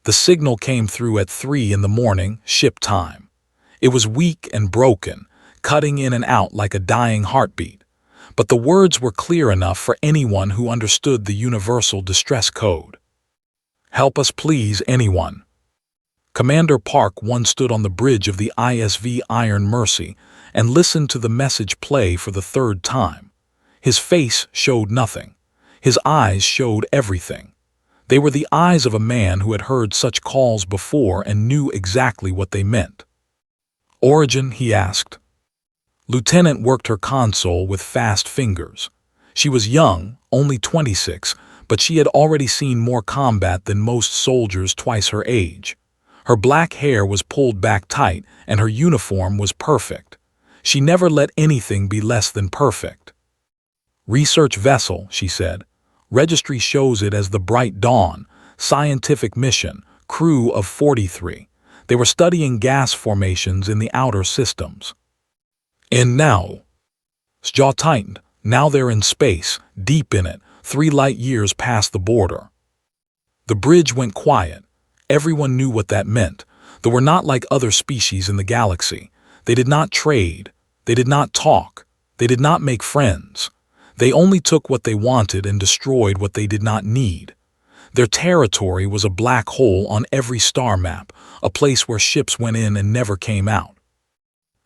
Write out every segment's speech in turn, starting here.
The signal came through at 3 in the morning, ship time. It was weak and broken, cutting in and out like a dying heartbeat. But the words were clear enough for anyone who understood the universal distress code. "Help us please, anyone." Commander Park once stood on the bridge of the ISV Iron Mercy and listened to the message play for the third time. His face showed nothing. His eyes showed everything. They were the eyes of a man who had heard such calls before and knew exactly what they meant. "Origin?" he asked. Lieutenant worked her console with fast fingers. She was young, only 26, but she had already seen more combat than most soldiers twice her age. Her black hair was pulled back tight, and her uniform was perfect. She never let anything be less than perfect. "Research vessel," she said. "Registry shows it as the Bright Dawn, scientific mission, crew of 43. They were studying gas formations in the outer systems." "And now?" His jaw tightened. "Now they're in space, deep in it, 3 light years past the border." The bridge went quiet. Everyone knew what that meant. They were not like other species in the galaxy. They did not trade. They did not talk. They did not make friends. They only took what they wanted and destroyed what they did not need. Their territory was a black hole on every star map, a place where ships went in and never came out.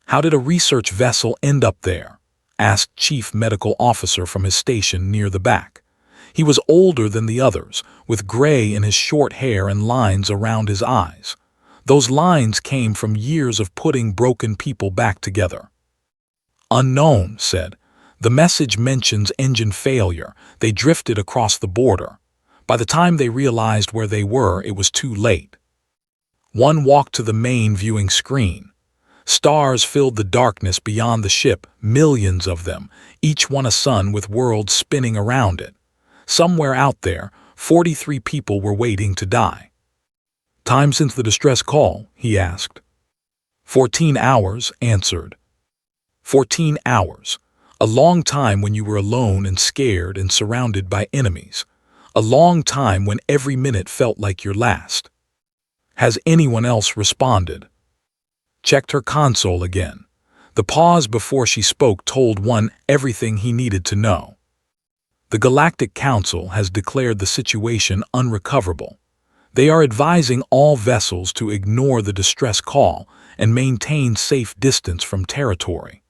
"How did a research vessel end up there?" asked Chief Medical Officer from his station near the back. He was older than the others, with gray in his short hair and lines around his eyes. Those lines came from years of putting broken people back together. "Unknown," said. "The message mentions engine failure. They drifted across the border. By the time they realized where they were, it was too late." One walked to the main viewing screen. Stars filled the darkness beyond the ship, millions of them, each one a sun with worlds spinning around it. Somewhere out there, 43 people were waiting to die. "Time since the distress call?" he asked. 14 hours, answered. 14 hours. A long time when you were alone and scared and surrounded by enemies. A long time when every minute felt like your last. "Has anyone else responded?" Checked her console again. The pause before she spoke told one everything he needed to know. "The Galactic Council has declared the situation unrecoverable. They are advising all vessels to ignore the distress call and maintain safe distance from territory."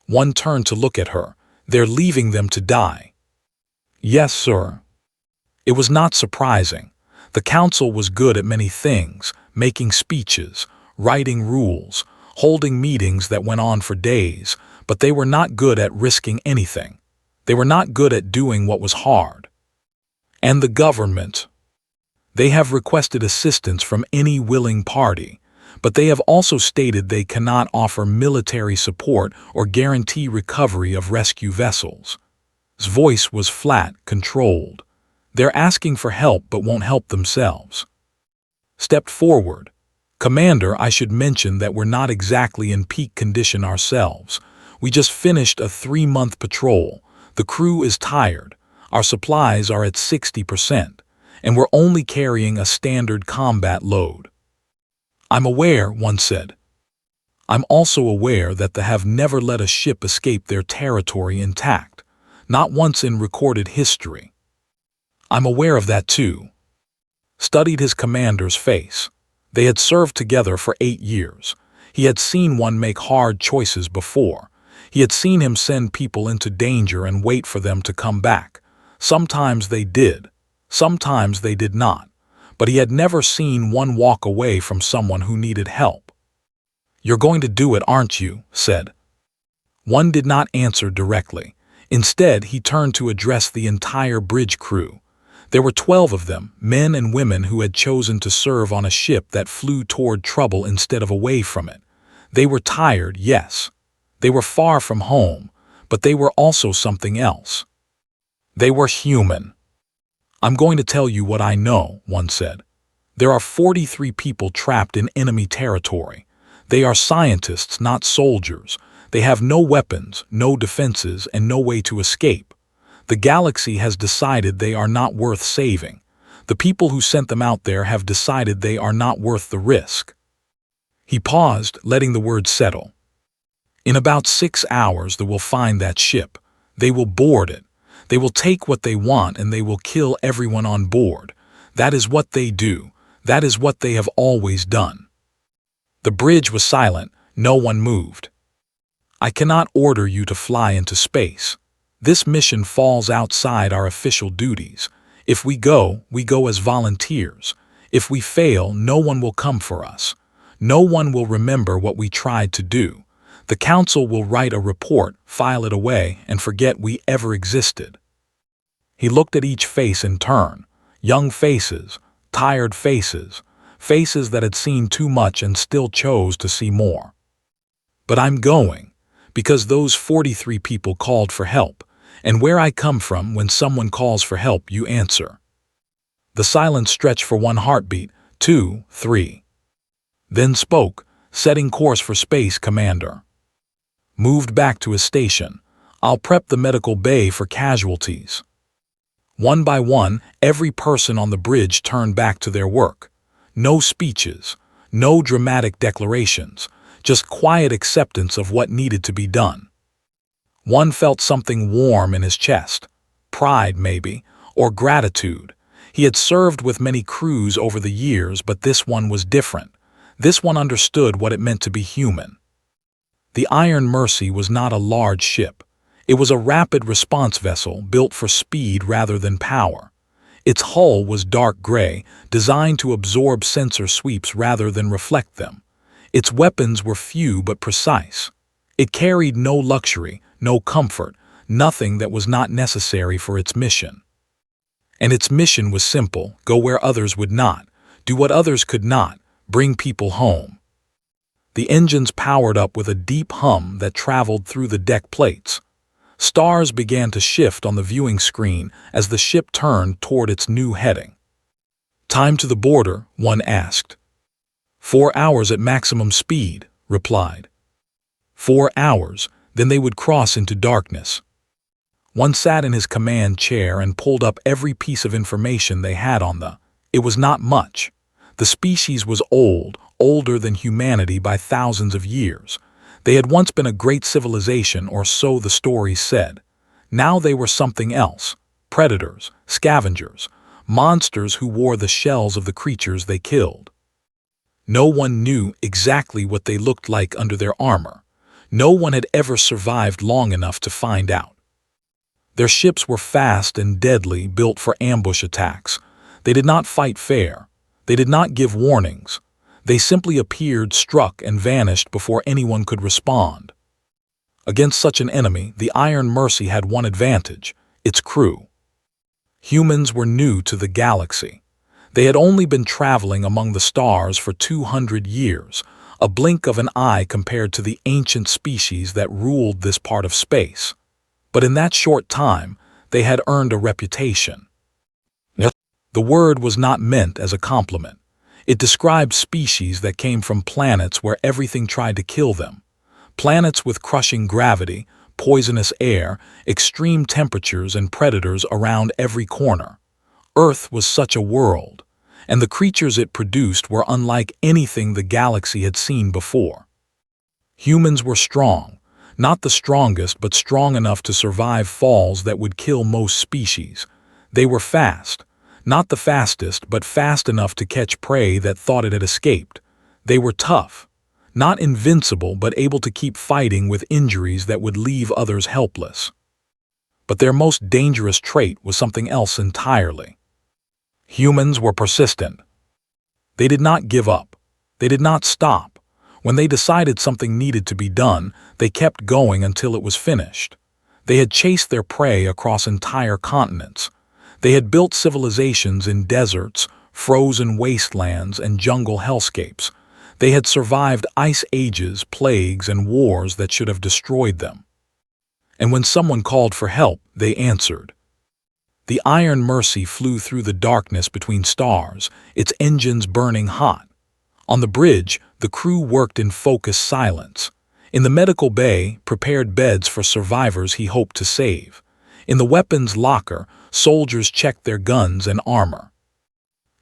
One turned to look at her. "They're leaving them to die." "Yes, sir." It was not surprising. The Council was good at many things, making speeches, writing rules, holding meetings that went on for days, but they were not good at risking anything. They were not good at doing what was hard. "And the government. They have requested assistance from any willing party, but they have also stated they cannot offer military support or guarantee recovery of rescue vessels." His voice was flat, controlled. "They're asking for help but won't help themselves." Stepped forward. "Commander, I should mention that we're not exactly in peak condition ourselves. We just finished a 3-month patrol. The crew is tired. Our supplies are at 60%, and we're only carrying a standard combat load." "I'm aware," one said. "I'm also aware that they have never let a ship escape their territory intact, not once in recorded history." "I'm aware of that too." Studied his commander's face. They had served together for 8 years. He had seen one make hard choices before. He had seen him send people into danger and wait for them to come back. Sometimes they did, sometimes they did not, but he had never seen one walk away from someone who needed help. "You're going to do it, aren't you?" said. One did not answer directly. Instead, he turned to address the entire bridge crew. There were 12 of them, men and women who had chosen to serve on a ship that flew toward trouble instead of away from it. They were tired, yes. They were far from home, but they were also something else. They were human. "I'm going to tell you what I know," one said. "There are 43 people trapped in enemy territory. They are scientists, not soldiers. They have no weapons, no defenses, and no way to escape. The galaxy has decided they are not worth saving. The people who sent them out there have decided they are not worth the risk." He paused, letting the words settle. "In about 6 hours they will find that ship. They will board it. They will take what they want and they will kill everyone on board. That is what they do. That is what they have always done." The bridge was silent. No one moved. "I cannot order you to fly into space. This mission falls outside our official duties. If we go as volunteers. If we fail, no one will come for us. No one will remember what we tried to do. The council will write a report, file it away, and forget we ever existed." He looked at each face in turn. Young faces, tired faces, faces that had seen too much and still chose to see more. "But I'm going, because those 43 people called for help, and where I come from, when someone calls for help, you answer." The silence stretched for 1 heartbeat, 2, 3. Then spoke, setting course for space, Commander. Moved back to his station. "I'll prep the medical bay for casualties." One by one, every person on the bridge turned back to their work. No speeches, no dramatic declarations, just quiet acceptance of what needed to be done. One felt something warm in his chest. Pride, maybe, or gratitude. He had served with many crews over the years, but this one was different. This one understood what it meant to be human. The Iron Mercy was not a large ship. It was a rapid response vessel built for speed rather than power. Its hull was dark gray, designed to absorb sensor sweeps rather than reflect them. Its weapons were few but precise. It carried no luxury, no comfort, nothing that was not necessary for its mission. And its mission was simple: go where others would not, do what others could not, bring people home. The engines powered up with a deep hum that traveled through the deck plates. Stars began to shift on the viewing screen as the ship turned toward its new heading. "Time to the border," one asked. 4 hours at maximum speed," replied. 4 hours, then they would cross into darkness. One sat in his command chair and pulled up every piece of information they had on the. It was not much. The species was old, older than humanity by thousands of years. They had once been a great civilization, or so the stories said. Now they were something else: predators, scavengers, monsters who wore the shells of the creatures they killed. No one knew exactly what they looked like under their armor. No one had ever survived long enough to find out. Their ships were fast and deadly, built for ambush attacks. They did not fight fair. They did not give warnings. They simply appeared, struck, and vanished before anyone could respond. Against such an enemy, the Iron Mercy had one advantage: its crew. Humans were new to the galaxy. They had only been traveling among the stars for 200 years, a blink of an eye compared to the ancient species that ruled this part of space. But in that short time, they had earned a reputation. The word was not meant as a compliment. It described species that came from planets where everything tried to kill them. Planets with crushing gravity, poisonous air, extreme temperatures, and predators around every corner. Earth was such a world, and the creatures it produced were unlike anything the galaxy had seen before. Humans were strong, not the strongest, but strong enough to survive falls that would kill most species. They were fast, not the fastest, but fast enough to catch prey that thought it had escaped. They were tough, not invincible, but able to keep fighting with injuries that would leave others helpless. But their most dangerous trait was something else entirely. Humans were persistent. They did not give up. They did not stop. When they decided something needed to be done, they kept going until it was finished. They had chased their prey across entire continents. They had built civilizations in deserts, frozen wastelands, and jungle hellscapes. They had survived ice ages, plagues, and wars that should have destroyed them. And when someone called for help, they answered. The Iron Mercy flew through the darkness between stars, its engines burning hot. On the bridge, the crew worked in focused silence. In the medical bay, prepared beds for survivors he hoped to save. In the weapons locker, soldiers checked their guns and armor.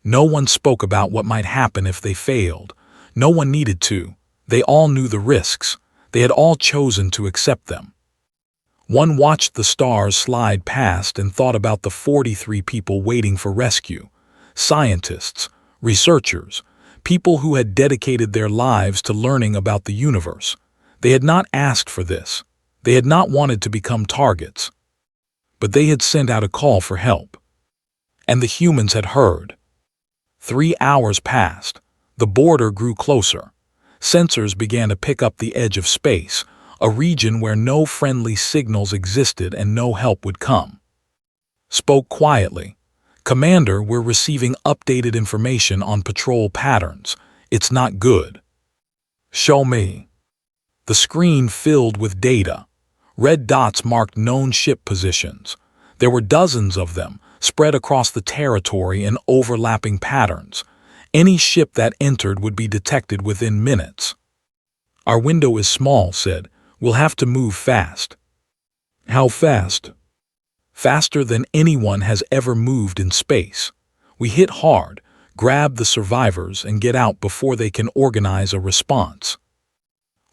No one spoke about what might happen if they failed. No one needed to. They all knew the risks. They had all chosen to accept them. One watched the stars slide past and thought about the 43 people waiting for rescue. Scientists, researchers, people who had dedicated their lives to learning about the universe. They had not asked for this. They had not wanted to become targets. But they had sent out a call for help. And the humans had heard. 3 hours passed. The border grew closer. Sensors began to pick up the edge of space, a region where no friendly signals existed and no help would come. Spoke quietly. Commander, we're receiving updated information on patrol patterns. It's not good. Show me. The screen filled with data. Red dots marked known ship positions. There were dozens of them, spread across the territory in overlapping patterns. Any ship that entered would be detected within minutes. Our window is small, said. We'll have to move fast. How fast? Faster than anyone has ever moved in space. We hit hard, grab the survivors, and get out before they can organize a response.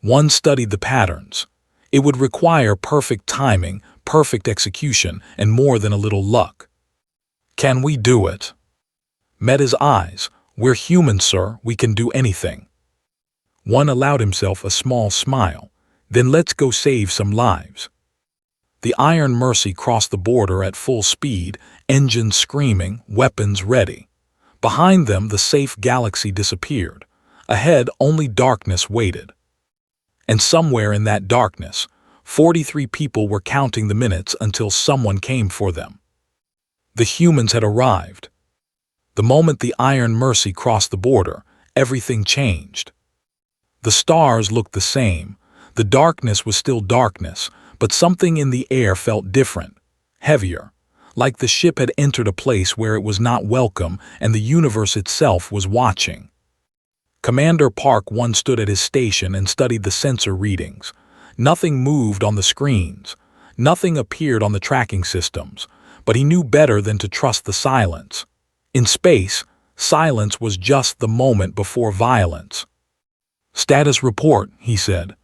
One studied the patterns. It would require perfect timing, perfect execution, and more than a little luck. Can we do it? Met his eyes. We're human, sir. We can do anything. One allowed himself a small smile. Then let's go save some lives. The Iron Mercy crossed the border at full speed, engines screaming, weapons ready. Behind them, the safe galaxy disappeared. Ahead, only darkness waited. And somewhere in that darkness, 43 people were counting the minutes until someone came for them. The humans had arrived. The moment the Iron Mercy crossed the border, everything changed. The stars looked the same. The darkness was still darkness, but something in the air felt different, heavier, like the ship had entered a place where it was not welcome and the universe itself was watching. Commander Park One stood at his station and studied the sensor readings. Nothing moved on the screens. Nothing appeared on the tracking systems, but he knew better than to trust the silence. In space, silence was just the moment before violence. Status report, he said.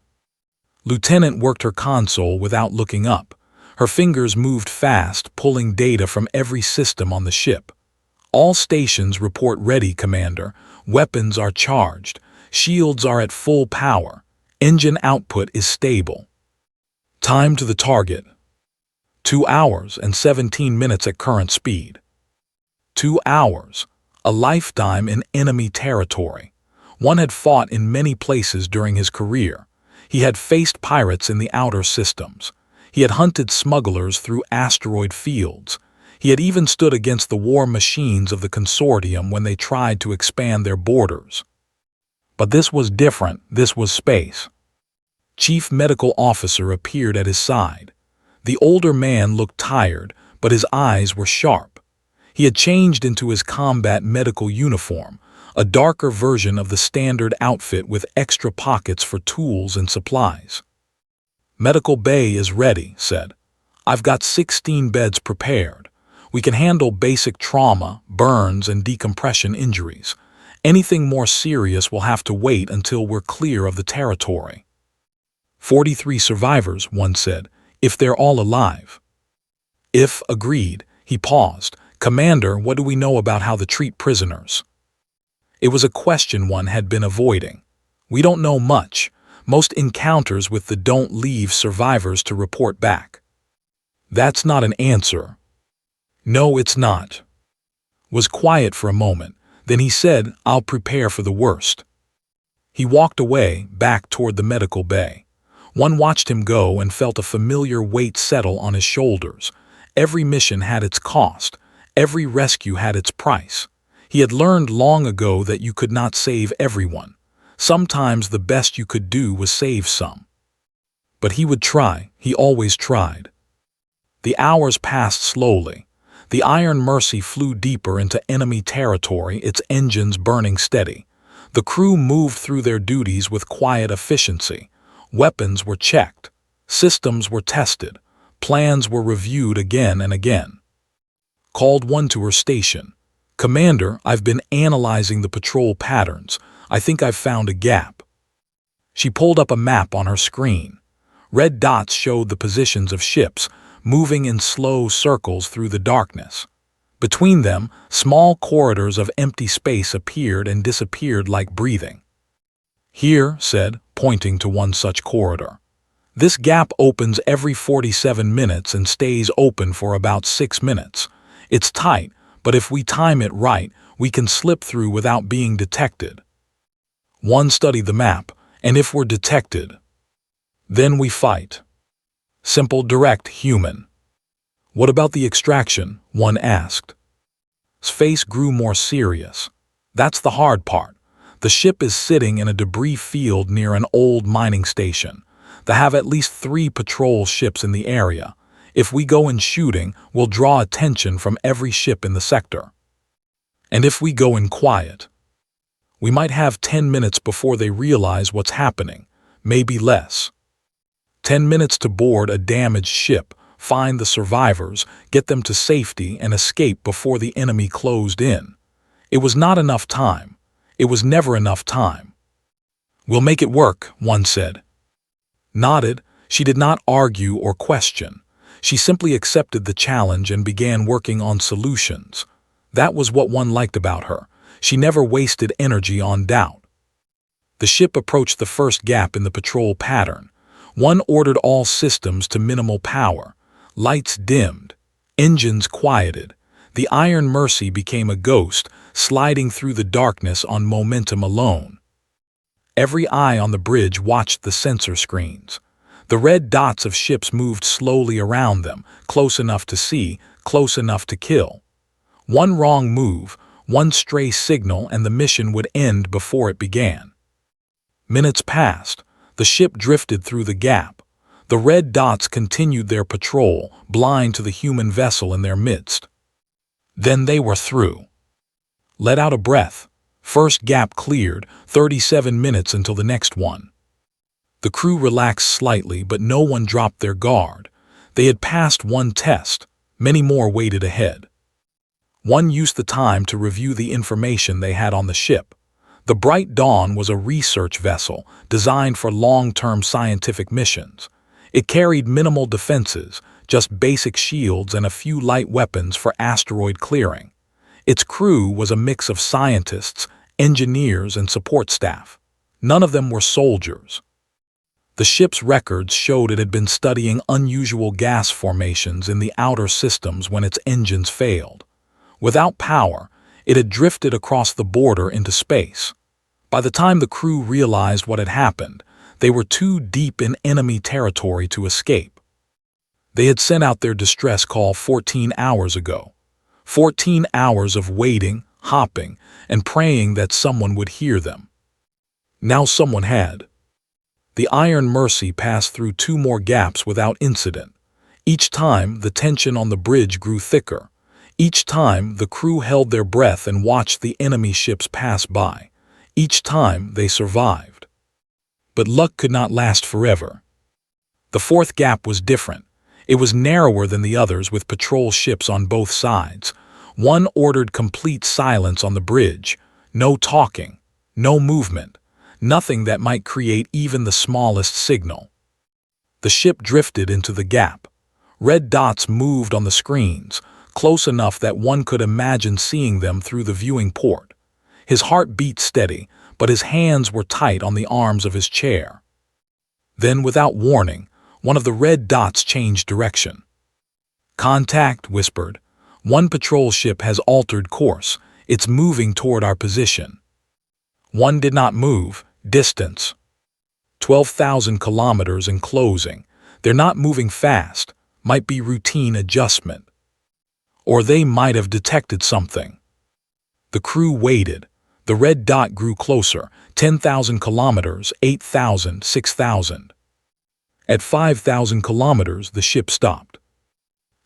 Lieutenant worked her console without looking up. Her fingers moved fast, pulling data from every system on the ship. All stations report ready, Commander. Weapons are charged. Shields are at full power. Engine output is stable. Time to the target. 2 hours and 17 minutes at current speed. 2 hours. A lifetime in enemy territory. One had fought in many places during his career. He had faced pirates in the outer systems. He had hunted smugglers through asteroid fields. He had even stood against the war machines of the consortium when they tried to expand their borders. But this was different. This was space. Chief Medical Officer appeared at his side. The older man looked tired, but his eyes were sharp. He had changed into his combat medical uniform, a darker version of the standard outfit with extra pockets for tools and supplies. Medical bay is ready, said. I've got 16 beds prepared. We can handle basic trauma, burns, and decompression injuries. Anything more serious will have to wait until we're clear of the territory. 43 survivors, one said, if they're all alive. If agreed, he paused. Commander, what do we know about how they treat prisoners? It was a question one had been avoiding. We don't know much. Most encounters with the don't leave survivors to report back. That's not an answer. No, it's not. Was quiet for a moment. Then he said, I'll prepare for the worst. He walked away, back toward the medical bay. One watched him go and felt a familiar weight settle on his shoulders. Every mission had its cost. Every rescue had its price. He had learned long ago that you could not save everyone. Sometimes the best you could do was save some. But he would try. He always tried. The hours passed slowly. The Iron Mercy flew deeper into enemy territory, its engines burning steady. The crew moved through their duties with quiet efficiency. Weapons were checked. Systems were tested. Plans were reviewed again and again. Called one to her station. "Commander, I've been analyzing the patrol patterns. I think I've found a gap." She pulled up a map on her screen. Red dots showed the positions of ships, moving in slow circles through the darkness. Between them, small corridors of empty space appeared and disappeared like breathing. "Here," said, pointing to one such corridor. "This gap opens every 47 minutes and stays open for about 6 minutes. It's tight, but if we time it right, we can slip through without being detected." One studied the map, and if we're detected, then we fight. Simple, direct, human. "What about the extraction?" one asked. His face grew more serious. "That's the hard part. The ship is sitting in a debris field near an old mining station. They have at least 3 patrol ships in the area. If we go in shooting, we'll draw attention from every ship in the sector. And if we go in quiet, we might have 10 minutes before they realize what's happening, maybe less. 10 minutes to board a damaged ship, find the survivors, get them to safety, and escape before the enemy closed in." It was not enough time. It was never enough time. "We'll make it work," one said. Nodded. She did not argue or question. She simply accepted the challenge and began working on solutions. That was what one liked about her. She never wasted energy on doubt. The ship approached the first gap in the patrol pattern. One ordered all systems to minimal power. Lights dimmed. Engines quieted. The Iron Mercy became a ghost, sliding through the darkness on momentum alone. Every eye on the bridge watched the sensor screens. The red dots of ships moved slowly around them, close enough to see, close enough to kill. One wrong move, one stray signal, and the mission would end before it began. Minutes passed. The ship drifted through the gap. The red dots continued their patrol, blind to the human vessel in their midst. Then they were through. Let out a breath. First gap cleared, 37 minutes until the next one. The crew relaxed slightly, but no one dropped their guard. They had passed one test. Many more waited ahead. One used the time to review the information they had on the ship. The Bright Dawn was a research vessel designed for long-term scientific missions. It carried minimal defenses, just basic shields and a few light weapons for asteroid clearing. Its crew was a mix of scientists, engineers, and support staff. None of them were soldiers. The ship's records showed it had been studying unusual gas formations in the outer systems when its engines failed. Without power, it had drifted across the border into space. By the time the crew realized what had happened, they were too deep in enemy territory to escape. They had sent out their distress call 14 hours ago. 14 hours of waiting, hopping, and praying that someone would hear them. Now someone had. The Iron Mercy passed through 2 more gaps without incident. Each time, the tension on the bridge grew thicker. Each time, the crew held their breath and watched the enemy ships pass by. Each time, they survived. But luck could not last forever. The 4th gap was different. It was narrower than the others, with patrol ships on both sides. One ordered complete silence on the bridge. No talking, no movement, nothing that might create even the smallest signal. The ship drifted into the gap. Red dots moved on the screens, close enough that one could imagine seeing them through the viewing port. His heart beat steady, but his hands were tight on the arms of his chair. Then, without warning, one of the red dots changed direction. "Contact," whispered. "One patrol ship has altered course. It's moving toward our position." One did not move. Distance. 12,000 kilometers and closing. They're not moving fast. Might be routine adjustment. Or they might have detected something. The crew waited. The red dot grew closer. 10,000 kilometers, 8,000, 6,000. At 5,000 kilometers, the ship stopped.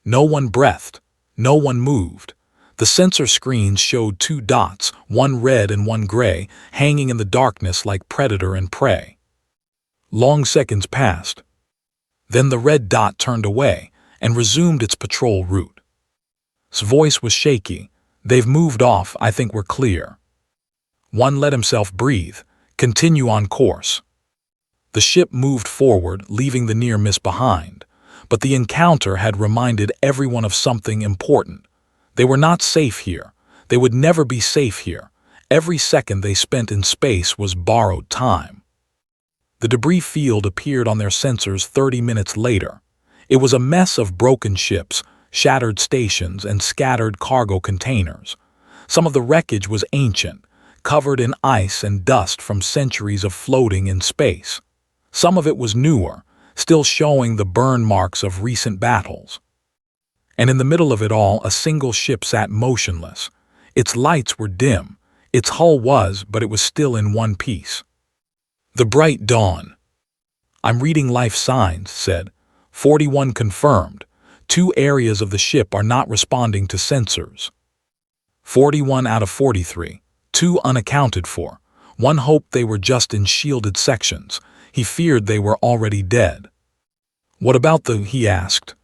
No one breathed. No one moved. The sensor screens showed 2 dots, one red and one gray, hanging in the darkness like predator and prey. Long seconds passed. Then the red dot turned away and resumed its patrol route. His voice was shaky. They've moved off, I think we're clear. One let himself breathe. Continue on course. The ship moved forward, leaving the near miss behind. But the encounter had reminded everyone of something important. They were not safe here. They would never be safe here. Every second they spent in space was borrowed time. The debris field appeared on their sensors 30 minutes later. It was a mess of broken ships, shattered stations, and scattered cargo containers. Some of the wreckage was ancient, covered in ice and dust from centuries of floating in space. Some of it was newer, still showing the burn marks of recent battles. And in the middle of it all, a single ship sat motionless. Its lights were dim. Its hull was, but it was still in one piece. The bright dawn. I'm reading life signs, said. 41 confirmed. 2 areas of the ship are not responding to sensors. 41 out of 43. 2 unaccounted for. One hoped they were just in shielded sections. He feared they were already dead. What about he asked.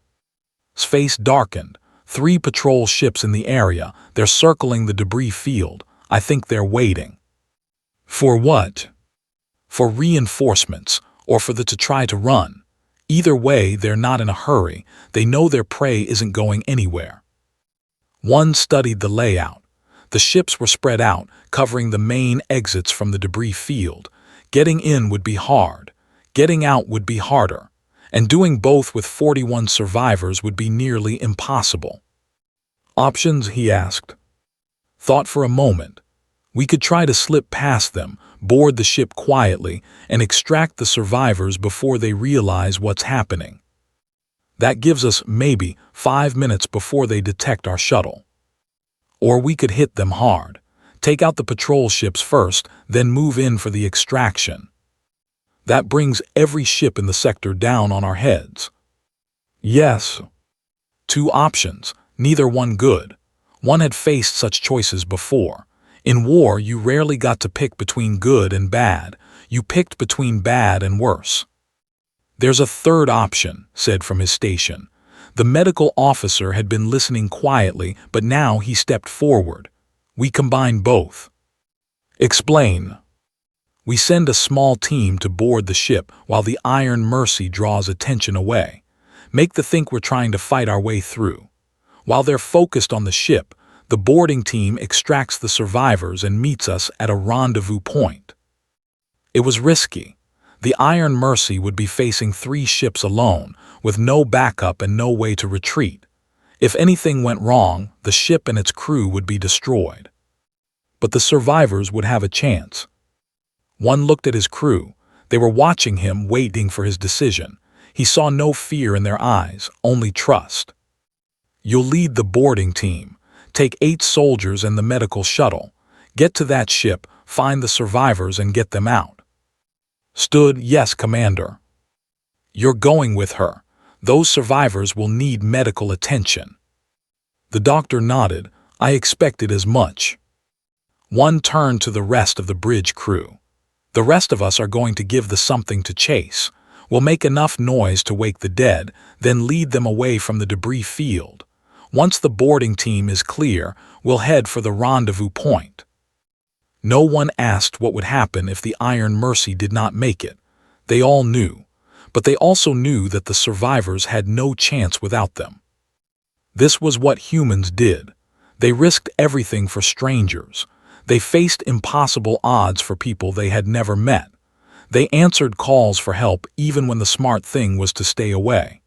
His face darkened. 3 patrol ships in the area. They're circling the debris field. I think they're waiting. For what? For reinforcements, or for to try to run. Either way, they're not in a hurry. They know their prey isn't going anywhere. One studied the layout. The ships were spread out, covering the main exits from the debris field. Getting in would be hard. Getting out would be harder. And doing both with 41 survivors would be nearly impossible. Options, he asked. Thought for a moment. We could try to slip past them, board the ship quietly, and extract the survivors before they realize what's happening. That gives us, maybe, 5 minutes before they detect our shuttle. Or we could hit them hard. Take out the patrol ships first, then move in for the extraction. That brings every ship in the sector down on our heads. Yes. 2 options, neither one good. One had faced such choices before. In war, you rarely got to pick between good and bad. You picked between bad and worse. There's a third option, said from his station. The medical officer had been listening quietly, but now he stepped forward. We combine both. Explain. We send a small team to board the ship while the Iron Mercy draws attention away. Make them think we're trying to fight our way through. While they're focused on the ship, the boarding team extracts the survivors and meets us at a rendezvous point. It was risky. The Iron Mercy would be facing 3 ships alone, with no backup and no way to retreat. If anything went wrong, the ship and its crew would be destroyed. But the survivors would have a chance. One looked at his crew. They were watching him, waiting for his decision. He saw no fear in their eyes, only trust. You'll lead the boarding team. Take 8 soldiers and the medical shuttle. Get to that ship, find the survivors, and get them out. Stood, yes, Commander. You're going with her. Those survivors will need medical attention. The doctor nodded. I expected as much. One turned to the rest of the bridge crew. The rest of us are going to give the something to chase. We'll make enough noise to wake the dead, then lead them away from the debris field. Once the boarding team is clear, we'll head for the rendezvous point. No one asked what would happen if the Iron Mercy did not make it. They all knew, but they also knew that the survivors had no chance without them. This was what humans did. They risked everything for strangers. They faced impossible odds for people they had never met. They answered calls for help even when the smart thing was to stay away.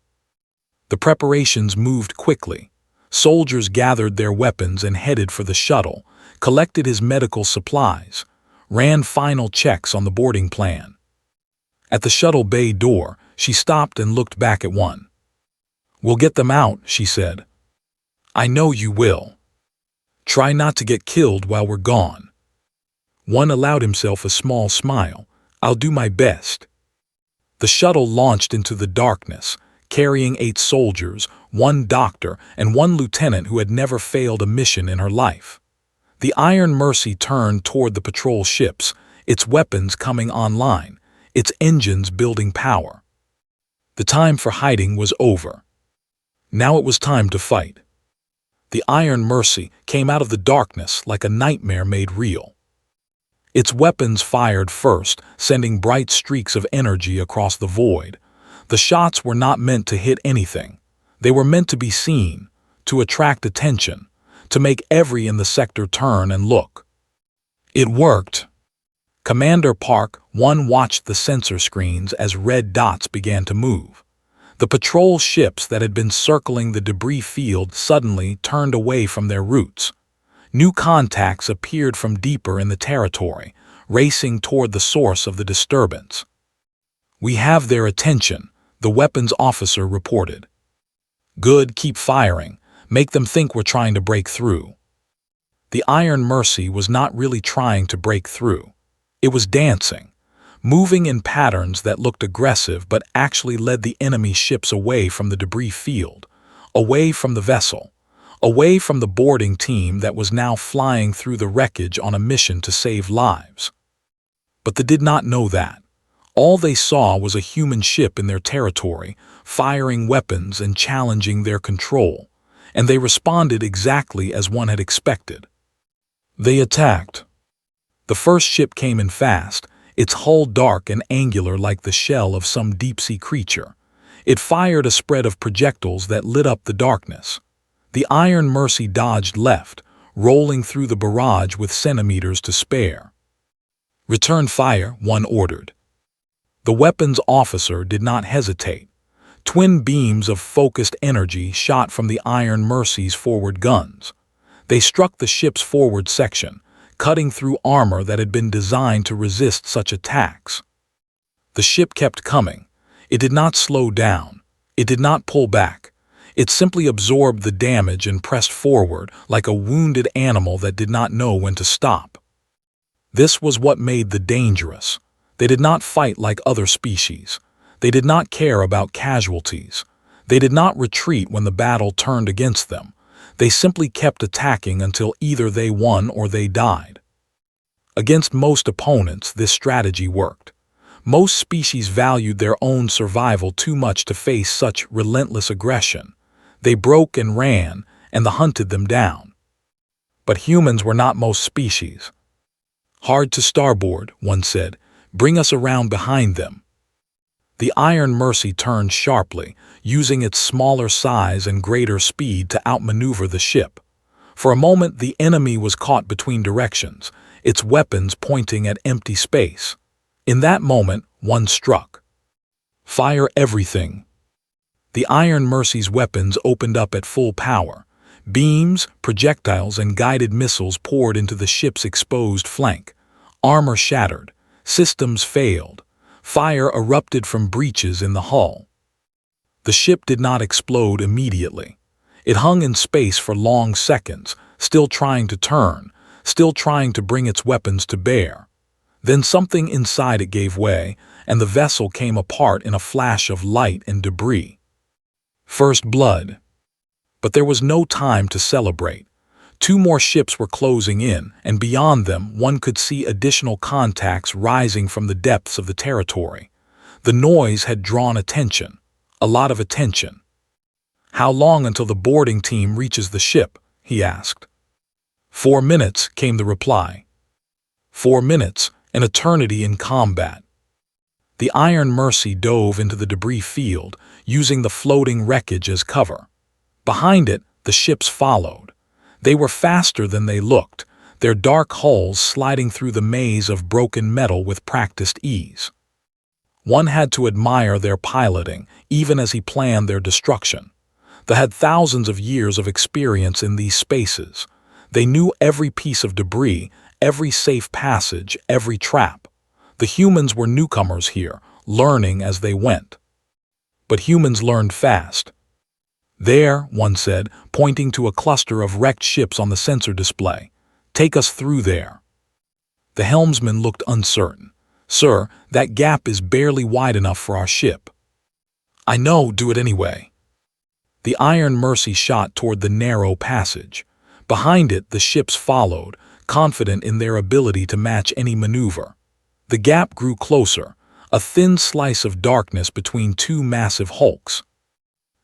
The preparations moved quickly. Soldiers gathered their weapons and headed for the shuttle, collected his medical supplies, ran final checks on the boarding plan. At the shuttle bay door, she stopped and looked back at one. We'll get them out, she said. I know you will. Try not to get killed while we're gone. One allowed himself a small smile. I'll do my best. The shuttle launched into the darkness, carrying 8 soldiers, 1 doctor, and 1 lieutenant who had never failed a mission in her life. The Iron Mercy turned toward the patrol ships, its weapons coming online, its engines building power. The time for hiding was over. Now it was time to fight. The Iron Mercy came out of the darkness like a nightmare made real. Its weapons fired first, sending bright streaks of energy across the void. The shots were not meant to hit anything. They were meant to be seen, to attract attention, to make every in the sector turn and look. It worked. Commander Park 1 watched the sensor screens as red dots began to move. The patrol ships that had been circling the debris field suddenly turned away from their routes. New contacts appeared from deeper in the territory, racing toward the source of the disturbance. "We have their attention," the weapons officer reported. "Good, keep firing. Make them think we're trying to break through." The Iron Mercy was not really trying to break through. It was dancing, moving in patterns that looked aggressive but actually led the enemy ships away from the debris field, away from the vessel, away from the boarding team that was now flying through the wreckage on a mission to save lives. But they did not know that. All they saw was a human ship in their territory, firing weapons and challenging their control, and they responded exactly as one had expected. They attacked. The first ship came in fast, its hull dark and angular like the shell of some deep-sea creature. It fired a spread of projectiles that lit up the darkness. The Iron Mercy dodged left, rolling through the barrage with centimeters to spare. "Return fire," one ordered. The weapons officer did not hesitate. Twin beams of focused energy shot from the Iron Mercy's forward guns. They struck the ship's forward section, cutting through armor that had been designed to resist such attacks. The ship kept coming. It did not slow down. It did not pull back. It simply absorbed the damage and pressed forward like a wounded animal that did not know when to stop. This was what made the dangerous. They did not fight like other species. They did not care about casualties. They did not retreat when the battle turned against them. They simply kept attacking until either they won or they died. Against most opponents, this strategy worked. Most species valued their own survival too much to face such relentless aggression. They broke and ran, and the hunted them down. But humans were not most species. "Hard to starboard," one said. "Bring us around behind them." The Iron Mercy turned sharply, using its smaller size and greater speed to outmaneuver the ship. For a moment, the enemy was caught between directions, its weapons pointing at empty space. In that moment, one struck. "Fire everything." The Iron Mercy's weapons opened up at full power. Beams, projectiles, and guided missiles poured into the ship's exposed flank. Armor shattered. Systems failed. Fire erupted from breaches in the hull. The ship did not explode immediately. It hung in space for long seconds, still trying to turn, still trying to bring its weapons to bear. Then something inside it gave way, and the vessel came apart in a flash of light and debris. First blood. But there was no time to celebrate. Two more ships were closing in, and beyond them one could see additional contacts rising from the depths of the territory. The noise had drawn attention, a lot of attention. "How long until the boarding team reaches the ship?" he asked. 4 minutes, came the reply. 4 minutes, an eternity in combat. The Iron Mercy dove into the debris field, using the floating wreckage as cover. Behind it, the ships followed. They were faster than they looked, their dark hulls sliding through the maze of broken metal with practiced ease. One had to admire their piloting, even as he planned their destruction. They had thousands of years of experience in these spaces. They knew every piece of debris, every safe passage, every trap. The humans were newcomers here, learning as they went. But humans learned fast. "There," one said, pointing to a cluster of wrecked ships on the sensor display. "Take us through there." The helmsman looked uncertain. "Sir, that gap is barely wide enough for our ship." "I know, do it anyway." The Iron Mercy shot toward the narrow passage. Behind it, the ships followed, confident in their ability to match any maneuver. The gap grew closer, a thin slice of darkness between two massive hulks.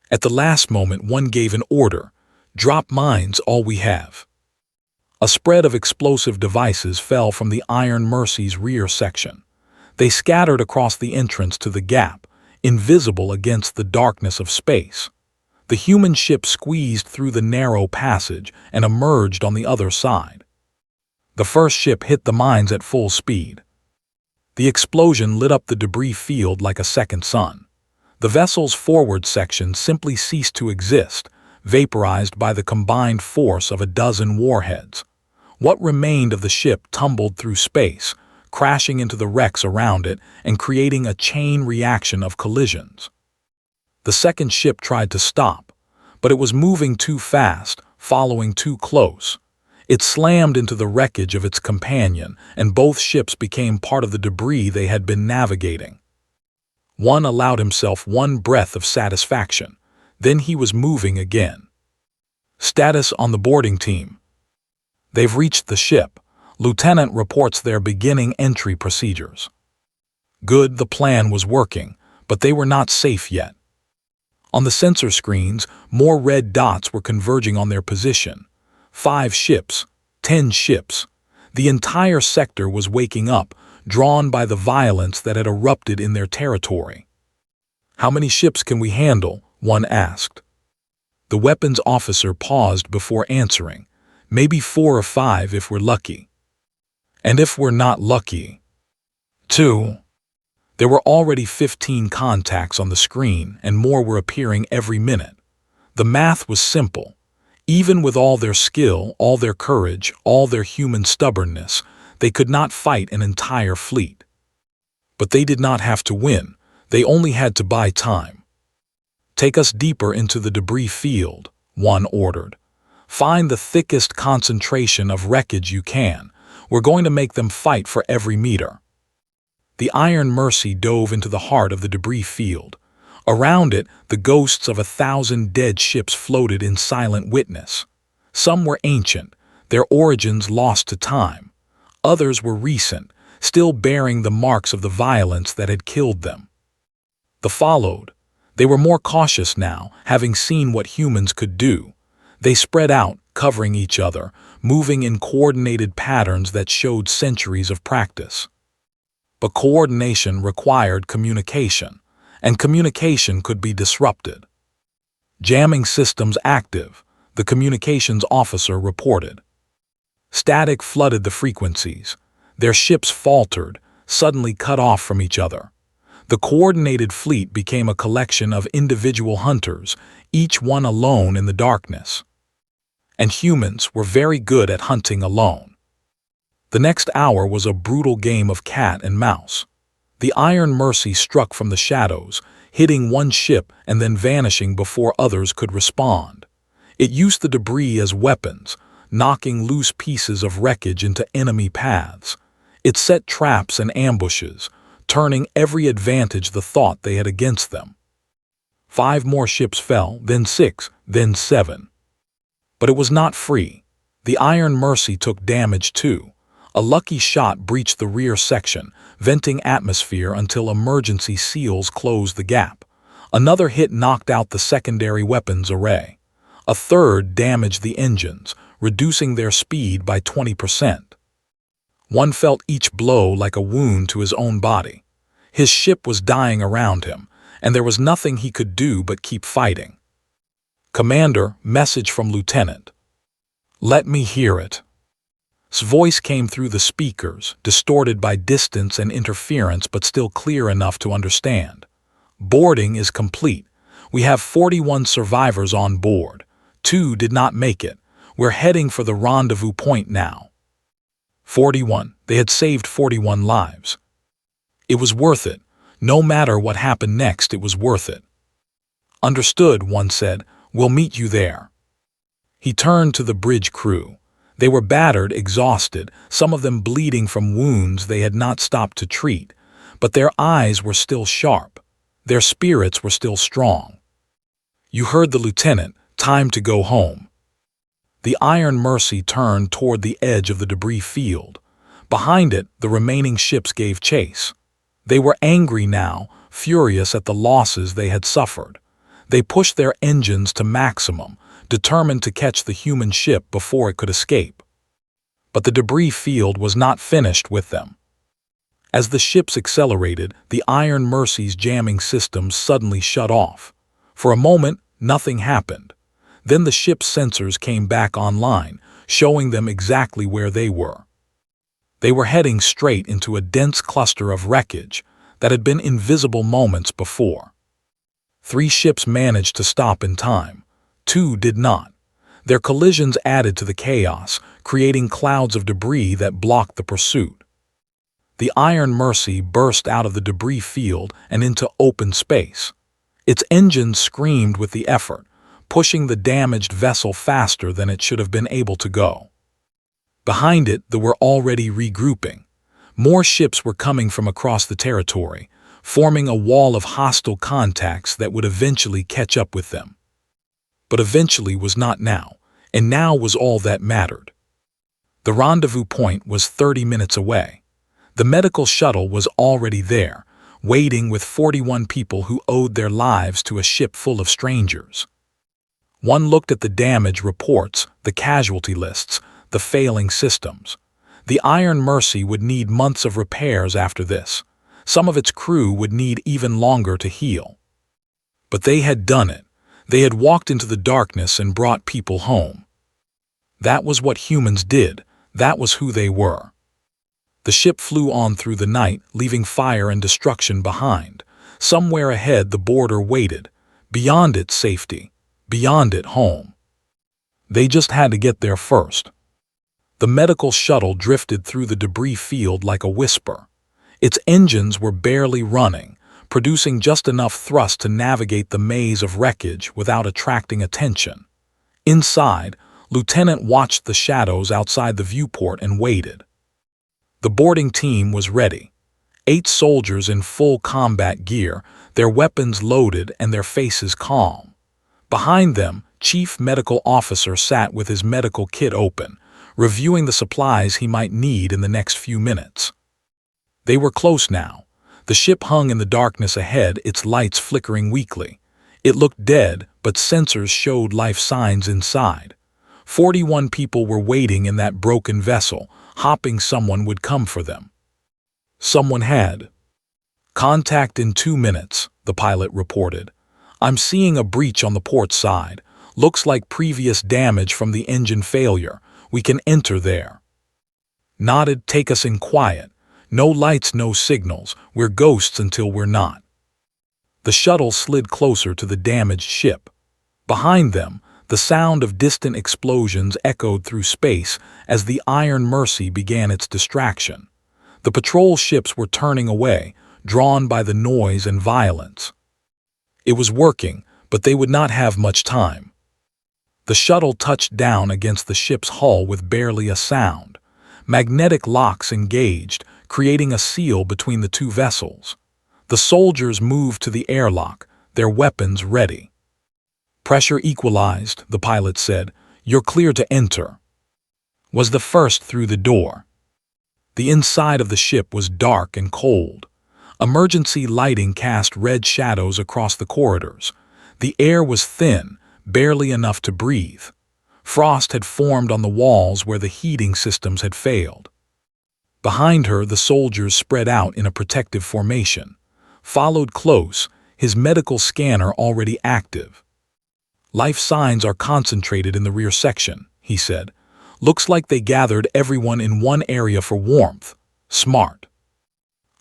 At the last moment, one gave an order. Drop mines, all we have." A spread of explosive devices fell from the Iron Mercy's rear section. They scattered across the entrance to the gap, invisible against the darkness of space. The human ship squeezed through the narrow passage and emerged on the other side. The first ship hit the mines at full speed. The explosion lit up the debris field like a second sun. The vessel's forward section simply ceased to exist, vaporized by the combined force of a dozen warheads. What remained of the ship tumbled through space, crashing into the wrecks around it and creating a chain reaction of collisions. The second ship tried to stop, but it was moving too fast, following too close. It slammed into the wreckage of its companion, and both ships became part of the debris they had been navigating. One allowed himself one breath of satisfaction. Then he was moving again. Status on the boarding team. They've reached the ship. Lieutenant reports their beginning entry procedures. Good, the plan was working, but they were not safe yet. On the sensor screens, more red dots were converging on their position. 5 ships, 10 ships. The entire sector was waking up, drawn by the violence that had erupted in their territory. "How many ships can we handle?" one asked. The weapons officer paused before answering. "Maybe 4 or 5 if we're lucky." "And if we're not lucky?" 2. There were already 15 contacts on the screen, and more were appearing every minute. The math was simple. Even with all their skill, all their courage, all their human stubbornness, they could not fight an entire fleet. But they did not have to win. They only had to buy time. "Take us deeper into the debris field," one ordered. "Find the thickest concentration of wreckage you can. We're going to make them fight for every meter." The Iron Mercy dove into the heart of the debris field. Around it, the ghosts of 1,000 dead ships floated in silent witness. Some were ancient, their origins lost to time. Others were recent, still bearing the marks of the violence that had killed them. The followed. They were more cautious now, having seen what humans could do. They spread out, covering each other, moving in coordinated patterns that showed centuries of practice. But coordination required communication, and communication could be disrupted. "Jamming systems active," the communications officer reported. Static flooded the frequencies. Their ships faltered, suddenly cut off from each other. The coordinated fleet became a collection of individual hunters, each one alone in the darkness. And humans were very good at hunting alone. The next hour was a brutal game of cat and mouse. The Iron Mercy struck from the shadows, hitting one ship and then vanishing before others could respond. It used the debris as weapons, knocking loose pieces of wreckage into enemy paths. It set traps and ambushes, turning every advantage the thought they had against them. 5 more ships fell, then 6, then 7. But it was not free. The Iron Mercy took damage too. A lucky shot breached the rear section, venting atmosphere until emergency seals closed the gap. Another hit knocked out the secondary weapons array. A third damaged the engines, reducing their speed by 20%. One felt each blow like a wound to his own body. His ship was dying around him, and there was nothing he could do but keep fighting. "Commander, message from Lieutenant." "Let me hear it." His voice came through the speakers, distorted by distance and interference but still clear enough to understand. "Boarding is complete. We have 41 survivors on board. 2 did not make it. We're heading for the rendezvous point now." 41. They had saved 41 lives. It was worth it. No matter what happened next, it was worth it. "Understood," one said. "We'll meet you there." He turned to the bridge crew. They were battered, exhausted, some of them bleeding from wounds they had not stopped to treat, but their eyes were still sharp. Their spirits were still strong. "You heard the lieutenant. Time to go home." The Iron Mercy turned toward the edge of the debris field. Behind it, the remaining ships gave chase. They were angry now, furious at the losses they had suffered. They pushed their engines to maximum, determined to catch the human ship before it could escape. But the debris field was not finished with them. As the ships accelerated, the Iron Mercy's jamming systems suddenly shut off. For a moment, nothing happened. Then the ship's sensors came back online, showing them exactly where they were. They were heading straight into a dense cluster of wreckage that had been invisible moments before. 3 ships managed to stop in time. 2 did not. Their collisions added to the chaos, creating clouds of debris that blocked the pursuit. The Iron Mercy burst out of the debris field and into open space. Its engines screamed with the effort, pushing the damaged vessel faster than it should have been able to go. Behind it, they were already regrouping. More ships were coming from across the territory, forming a wall of hostile contacts that would eventually catch up with them. But eventually was not now, and now was all that mattered. The rendezvous point was 30 minutes away. The medical shuttle was already there, waiting with 41 people who owed their lives to a ship full of strangers. One looked at the damage reports, the casualty lists, the failing systems. The Iron Mercy would need months of repairs after this. Some of its crew would need even longer to heal. But they had done it. They had walked into the darkness and brought people home. That was what humans did. That was who they were. The ship flew on through the night, leaving fire and destruction behind. Somewhere ahead the border waited. Beyond it, safety. Beyond it, home. They just had to get there first. The medical shuttle drifted through the debris field like a whisper. Its engines were barely running, producing just enough thrust to navigate the maze of wreckage without attracting attention. Inside, Lieutenant watched the shadows outside the viewport and waited. The boarding team was ready. 8 soldiers in full combat gear, their weapons loaded and their faces calm. Behind them, Chief Medical Officer sat with his medical kit open, reviewing the supplies he might need in the next few minutes. They were close now. The ship hung in the darkness ahead, its lights flickering weakly. It looked dead, but sensors showed life signs inside. 41 people were waiting in that broken vessel, hoping someone would come for them. Someone had. "Contact in 2 minutes, the pilot reported. "I'm seeing a breach on the port side. Looks like previous damage from the engine failure. We can enter there." Nodded, "Take us in quiet. No lights, no signals. We're ghosts until we're not." The shuttle slid closer to the damaged ship. Behind them, the sound of distant explosions echoed through space as the Iron Mercy began its distraction. The patrol ships were turning away, drawn by the noise and violence. It was working, but they would not have much time. The shuttle touched down against the ship's hull with barely a sound. Magnetic locks engaged, creating a seal between the 2 vessels. The soldiers moved to the airlock, their weapons ready. "Pressure equalized," the pilot said. "You're clear to enter." Was the first through the door. The inside of the ship was dark and cold. Emergency lighting cast red shadows across the corridors. The air was thin, barely enough to breathe. Frost had formed on the walls where the heating systems had failed. Behind her, the soldiers spread out in a protective formation. Followed close, his medical scanner already active. "Life signs are concentrated in the rear section," he said. "Looks like they gathered everyone in one area for warmth. Smart."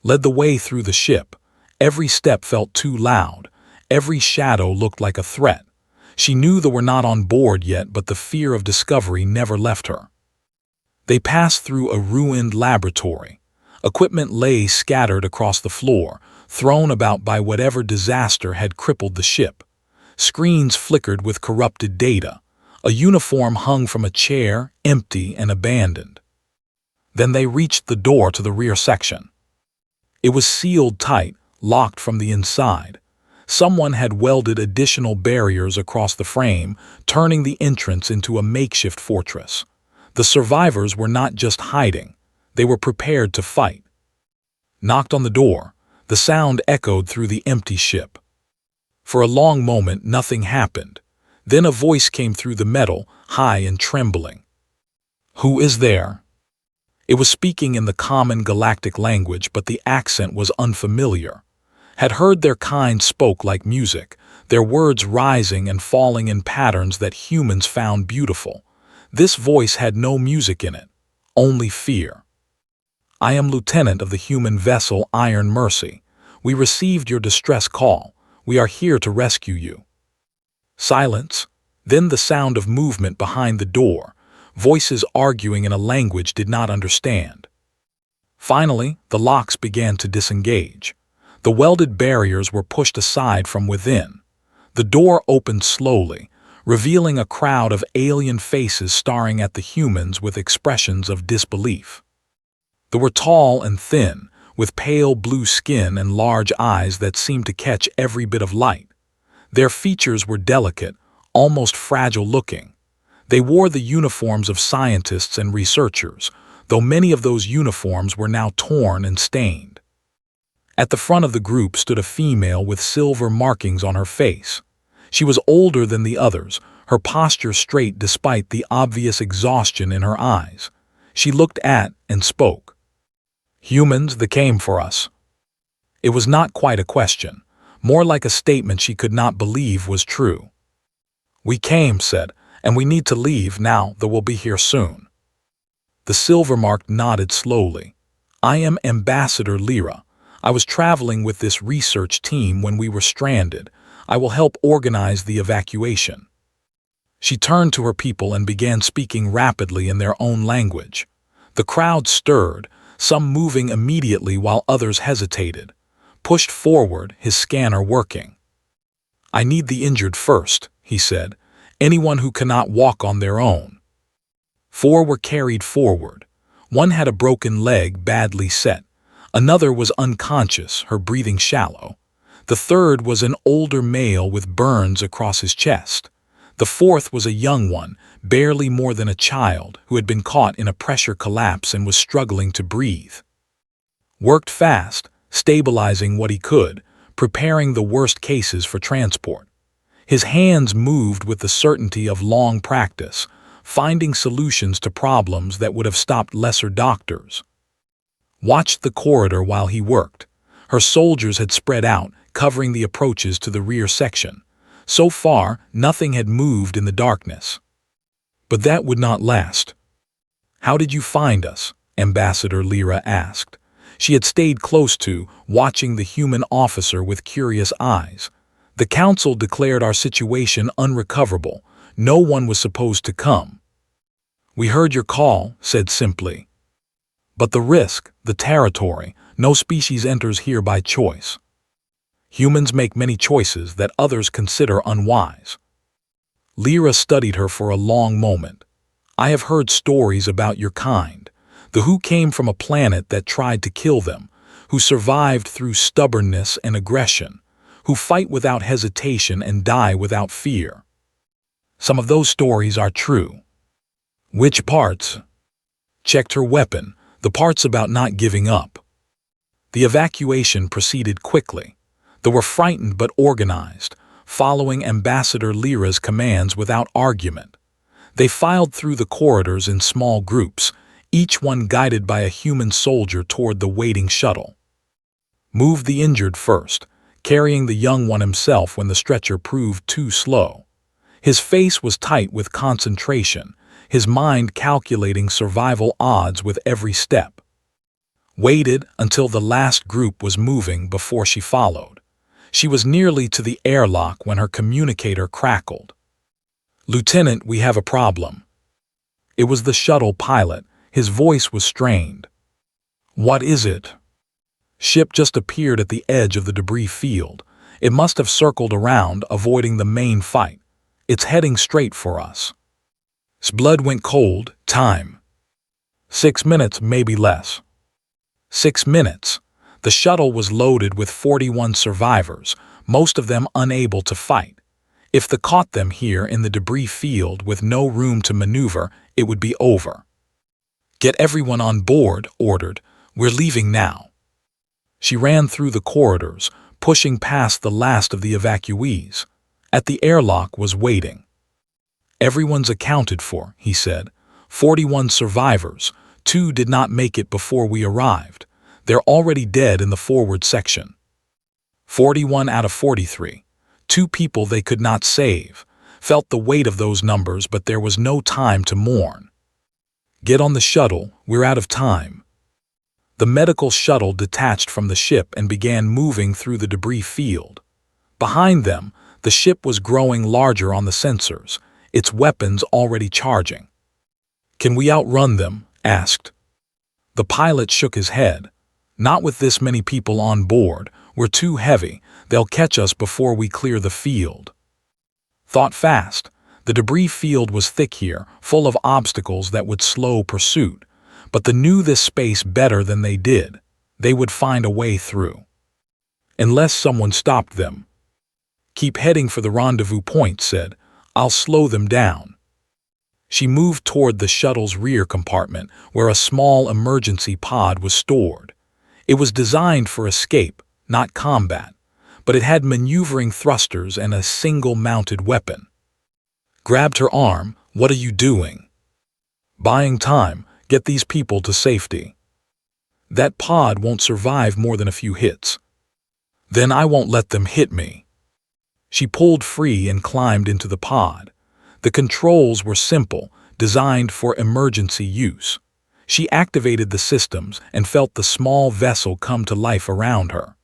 Led the way through the ship. Every step felt too loud. Every shadow looked like a threat. She knew they were not on board yet, but the fear of discovery never left her. They passed through a ruined laboratory. Equipment lay scattered across the floor, thrown about by whatever disaster had crippled the ship. Screens flickered with corrupted data. A uniform hung from a chair, empty and abandoned. Then they reached the door to the rear section. It was sealed tight, locked from the inside. Someone had welded additional barriers across the frame, turning the entrance into a makeshift fortress. The survivors were not just hiding. They were prepared to fight. Knocked on the door. The sound echoed through the empty ship. For a long moment, nothing happened. Then a voice came through the metal, high and trembling. "Who is there?" It was speaking in the common galactic language, but the accent was unfamiliar. Had heard their kind spoke like music, their words rising and falling in patterns that humans found beautiful. This voice had no music in it, only fear. "I am Lieutenant of the human vessel Iron Mercy. We received your distress call. We are here to rescue you." Silence, then the sound of movement behind the door, voices arguing in a language did not understand. Finally, the locks began to disengage. The welded barriers were pushed aside from within. The door opened slowly, revealing a crowd of alien faces staring at the humans with expressions of disbelief. They were tall and thin, with pale blue skin and large eyes that seemed to catch every bit of light. Their features were delicate, almost fragile-looking. They wore the uniforms of scientists and researchers, though many of those uniforms were now torn and stained. At the front of the group stood a female with silver markings on her face. She was older than the others, her posture straight despite the obvious exhaustion in her eyes. She looked at and spoke. "Humans, they came for us." It was not quite a question, more like a statement she could not believe was true. "We came," said, "and we need to leave now, though we'll be here soon." The silver-marked nodded slowly. "I am Ambassador Lyra. I was traveling with this research team when we were stranded. I will help organize the evacuation." She turned to her people and began speaking rapidly in their own language. The crowd stirred, some moving immediately while others hesitated. Pushed forward, his scanner working. "I need the injured first," he said. "Anyone who cannot walk on their own." 4 were carried forward. One had a broken leg badly set. Another was unconscious, her breathing shallow. The third was an older male with burns across his chest. The fourth was a young one, barely more than a child, who had been caught in a pressure collapse and was struggling to breathe. Worked fast, stabilizing what he could, preparing the worst cases for transport. His hands moved with the certainty of long practice, finding solutions to problems that would have stopped lesser doctors. Watched the corridor while he worked. Her soldiers had spread out, covering the approaches to the rear section. So far, nothing had moved in the darkness. But that would not last. "How did you find us?" Ambassador Lyra asked. She had stayed close to, watching the human officer with curious eyes. "The council declared our situation unrecoverable. No one was supposed to come." "We heard your call," said simply. "But the risk, the territory, no species enters here by choice. Humans make many choices that others consider unwise." Lyra studied her for a long moment. "I have heard stories about your kind, the who came from a planet that tried to kill them, who survived through stubbornness and aggression, who fight without hesitation and die without fear. Some of those stories are true." "Which parts?" Checked her weapon, the parts about not giving up. The evacuation proceeded quickly. They were frightened but organized, following Ambassador Lyra's commands without argument. They filed through the corridors in small groups, each one guided by a human soldier toward the waiting shuttle. Moved the injured first, carrying the young one himself when the stretcher proved too slow. His face was tight with concentration, his mind calculating survival odds with every step. Waited until the last group was moving before she followed. She was nearly to the airlock when her communicator crackled. "Lieutenant, we have a problem." It was the shuttle pilot. His voice was strained. "What is it?" "Ship just appeared at the edge of the debris field. It must have circled around, avoiding the main fight. It's heading straight for us." His blood went cold. "Time." 6 minutes, maybe less." 6 minutes. The shuttle was loaded with 41 survivors, most of them unable to fight. If they caught them here in the debris field with no room to maneuver, it would be over. "Get everyone on board," ordered. "We're leaving now." She ran through the corridors, pushing past the last of the evacuees. At the airlock was waiting. "Everyone's accounted for," he said. 41 survivors. 2 did not make it before we arrived. They're already dead in the forward section. 41 out of 43. 2 people they could not save. Felt the weight of those numbers, but there was no time to mourn. "Get on the shuttle, we're out of time." The medical shuttle detached from the ship and began moving through the debris field. Behind them, the ship was growing larger on the sensors, its weapons already charging. "Can we outrun them?" asked. The pilot shook his head. "Not with this many people on board. We're too heavy. They'll catch us before we clear the field." Thought fast. The debris field was thick here, full of obstacles that would slow pursuit. But they knew this space better than they did. They would find a way through. Unless someone stopped them. "Keep heading for the rendezvous point," said. "I'll slow them down." She moved toward the shuttle's rear compartment, where a small emergency pod was stored. It was designed for escape, not combat, but it had maneuvering thrusters and a single-mounted weapon. Grabbed her arm. "What are you doing?" "Buying time. Get these people to safety." "That pod won't survive more than a few hits." "Then I won't let them hit me." She pulled free and climbed into the pod. The controls were simple, designed for emergency use. She activated the systems and felt the small vessel come to life around her.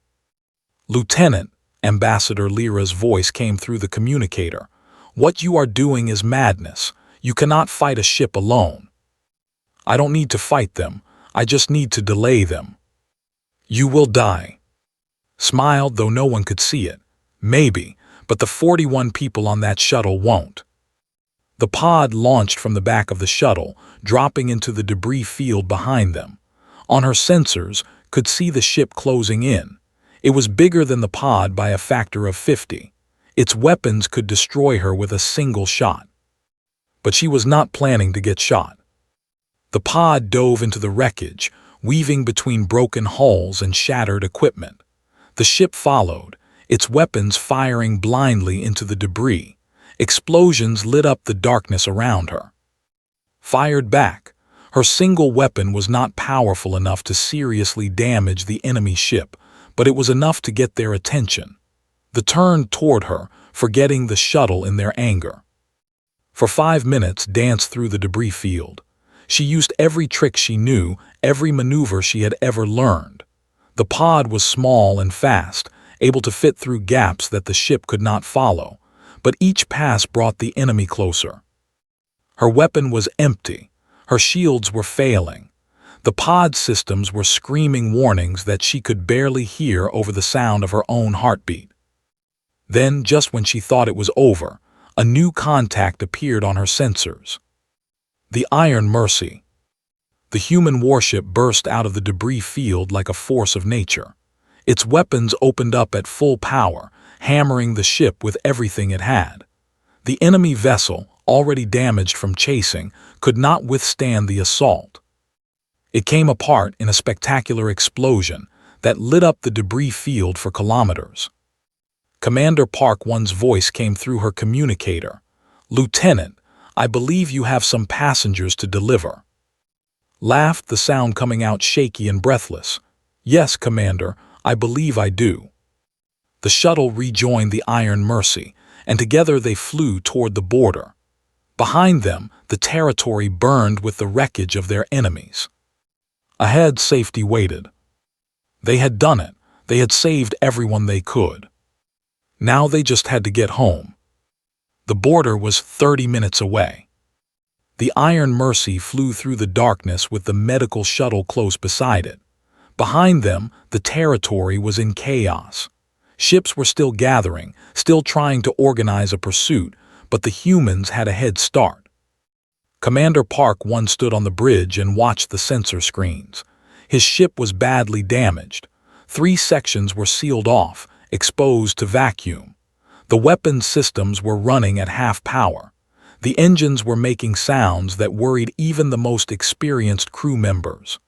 "Lieutenant," Ambassador Lyra's voice came through the communicator. "What you are doing is madness. You cannot fight a ship alone." "I don't need to fight them. I just need to delay them." "You will die." Smiled, though no one could see it. "Maybe, but the 41 people on that shuttle won't." The pod launched from the back of the shuttle, dropping into the debris field behind them. On her sensors, could see the ship closing in. It was bigger than the pod by a factor of 50. Its weapons could destroy her with a single shot. But she was not planning to get shot. The pod dove into the wreckage, weaving between broken hulls and shattered equipment. The ship followed, its weapons firing blindly into the debris. Explosions lit up the darkness around her. Fired back. Her single weapon was not powerful enough to seriously damage the enemy ship, but it was enough to get their attention. They turned toward her, forgetting the shuttle in their anger. For 5 minutes, danced through the debris field. She used every trick she knew, every maneuver she had ever learned. The pod was small and fast, able to fit through gaps that the ship could not follow, but each pass brought the enemy closer. Her weapon was empty. Her shields were failing. The pod systems were screaming warnings that she could barely hear over the sound of her own heartbeat. Then, just when she thought it was over, a new contact appeared on her sensors. The Iron Mercy. The human warship burst out of the debris field like a force of nature. Its weapons opened up at full power, hammering the ship with everything it had. The enemy vessel, already damaged from chasing, could not withstand the assault. It came apart in a spectacular explosion that lit up the debris field for kilometers. Commander Park One's voice came through her communicator. "Lieutenant, I believe you have some passengers to deliver." Laughed, the sound coming out shaky and breathless. "Yes, Commander, I believe I do." The shuttle rejoined the Iron Mercy, and together they flew toward the border. Behind them, the territory burned with the wreckage of their enemies. Ahead, safety waited. They had done it. They had saved everyone they could. Now they just had to get home. The border was 30 minutes away. The Iron Mercy flew through the darkness with the medical shuttle close beside it. Behind them, the territory was in chaos. Ships were still gathering, still trying to organize a pursuit, but the humans had a head start. Commander Park One stood on the bridge and watched the sensor screens. His ship was badly damaged. 3 sections were sealed off, exposed to vacuum. The weapons systems were running at half power. The engines were making sounds that worried even the most experienced crew members.